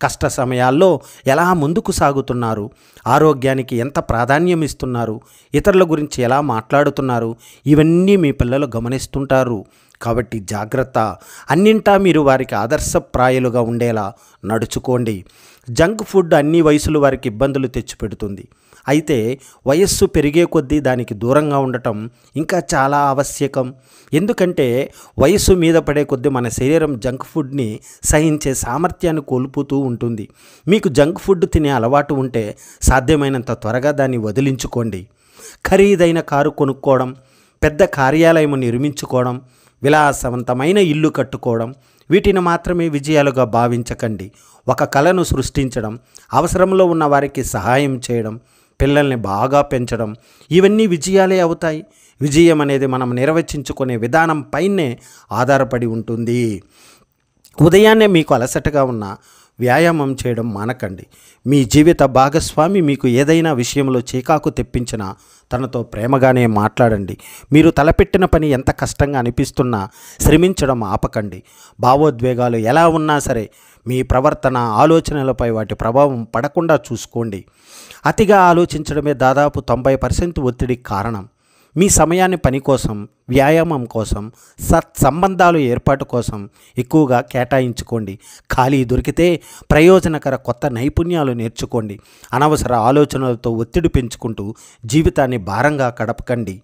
కష్ట సమయాల్లో ఎలా ముందుకు సాగుతున్నారు? ఆరోగ్యానికి ఎంత ప్రాధాన్యం ఇస్తున్నారు? ఇతరుల గురించి ఎలా మాట్లాడుతున్నారు? ఇవన్నీ మీ పిల్లలు గమనిస్తుంటారు. కాబట్టి జాగ్రత్త. అన్నింటా మీరు వారికి ఆదర్శప్రాయులుగా ఉండేలా నడుచుకోండి. జంక్ ఫుడ్ అన్ని వయసుల వారికి ఇబ్బందులు తెచ్చిపెడుతుంది. అయితే వయస్సు పెరిగే కొద్దీ దానికి దూరంగా ఉండటం ఇంకా చాలా ఆవశ్యకం. ఎందుకంటే వయస్సు మీద పడే కొద్దీ మన శరీరం జంక్ ఫుడ్ని సహించే సామర్థ్యాన్ని కోల్పోతూ ఉంటుంది. మీకు జంక్ ఫుడ్ తినే అలవాటు ఉంటే సాధ్యమైనంత త్వరగా దాన్ని వదిలించుకోండి. ఖరీదైన కారు కొనుక్కోవడం, పెద్ద కార్యాలయం నిర్మించుకోవడం, విలాసవంతమైన ఇల్లు కట్టుకోవడం, వీటిని మాత్రమే విజయాలుగా భావించకండి. ఒక కళను సృష్టించడం, అవసరంలో ఉన్న వారికి సహాయం చేయడం, పిల్లల్ని బాగా పెంచడం, ఇవన్నీ విజయాలే అవుతాయి. విజయం అనేది మనం నిర్వచించుకునే విధానం పైనే ఆధారపడి ఉంటుంది. ఉదయాన్నే మీకు అలసటగా ఉన్న వ్యాయామం చేయడం మానకండి. మీ జీవిత భాగస్వామి మీకు ఏదైనా విషయంలో చీకాకు తెప్పించినా తనతో ప్రేమగానే మాట్లాడండి. మీరు తలపెట్టిన పని ఎంత కష్టంగా అనిపిస్తున్నా శ్రమించడం ఆపకండి. భావోద్వేగాలు ఎలా ఉన్నా సరే మీ ప్రవర్తన, ఆలోచనలపై వాటి ప్రభావం పడకుండా చూసుకోండి. అతిగా ఆలోచించడమే దాదాపు 90% ఒత్తిడికి కారణం. మీ సమయాన్ని పని కోసం, వ్యాయామం కోసం, సత్సంబంధాలు ఏర్పాటు కోసం ఎక్కువగా కేటాయించుకోండి. ఖాళీ దొరికితే ప్రయోజనకర కొత్త నైపుణ్యాలు నేర్చుకోండి. అనవసర ఆలోచనలతో ఒత్తిడి పెంచుకుంటూ జీవితాన్ని భారంగా గడపకండి.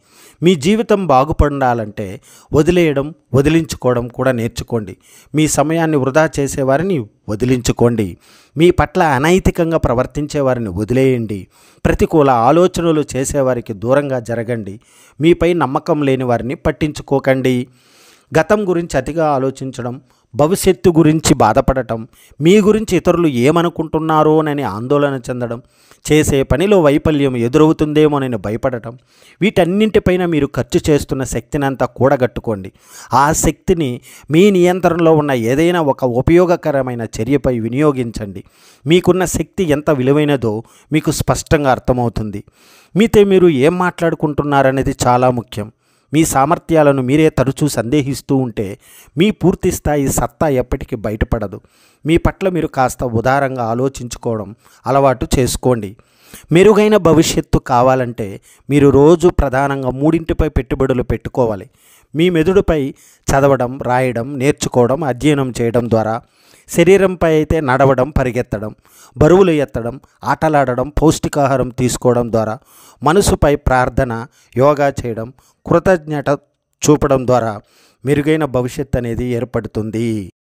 మీ జీవితం బాగుపడాలంటే వదిలేయడం, వదిలించుకోవడం కూడా నేర్చుకోండి. మీ సమయాన్ని వృధా చేసేవారిని వదిలించుకోండి. మీ పట్ల అనైతికంగా ప్రవర్తించే వారిని వదిలేయండి. ప్రతికూల ఆలోచనలు చేసేవారికి దూరంగా జరగండి. మీపై నమ్మకం లేని వారిని పట్టించుకోకండి. గతం గురించి అతిగా ఆలోచించడం, భవిష్యత్తు గురించి బాధపడటం, మీ గురించి ఇతరులు ఏమనుకుంటున్నారోనని ఆందోళన చెందడం, చేసే పనిలో వైఫల్యం ఎదురవుతుందేమోనని భయపడటం, వీటన్నింటిపైన మీరు ఖర్చు చేస్తున్న శక్తిని అంతా కూడగట్టుకోండి. ఆ శక్తిని మీ నియంత్రణలో ఉన్న ఏదైనా ఒక ఉపయోగకరమైన చర్యపై వినియోగించండి. మీకున్న శక్తి ఎంత విలువైనదో మీకు స్పష్టంగా అర్థమవుతుంది. మీతో మీరు ఏం మాట్లాడుకుంటున్నారనేది చాలా ముఖ్యం. మీ సామర్థ్యాలను మీరే తరచూ సందేహిస్తూ ఉంటే మీ పూర్తి స్థాయి సత్తా ఎప్పటికీ బయటపడదు. మీ పట్ల మీరు కాస్త ఉదారంగా ఆలోచించుకోవడం అలవాటు చేసుకోండి. మెరుగైన భవిష్యత్తు కావాలంటే మీరు రోజు ప్రధానంగా మూడింటిపై పెట్టుబడులు పెట్టుకోవాలి. మీ మెదడుపై చదవడం, రాయడం, నేర్చుకోవడం, అధ్యయనం చేయడం ద్వారా, శరీరంపై అయితే నడవడం, పరిగెత్తడం, బరువులు ఎత్తడం, ఆటలాడడం, పౌష్టికాహారం తీసుకోవడం ద్వారా, మనసుపై ప్రార్థన, యోగా చేయడం, కృతజ్ఞత చూపడం ద్వారా మెరుగైన భవిష్యత్తు అనేది ఏర్పడుతుంది.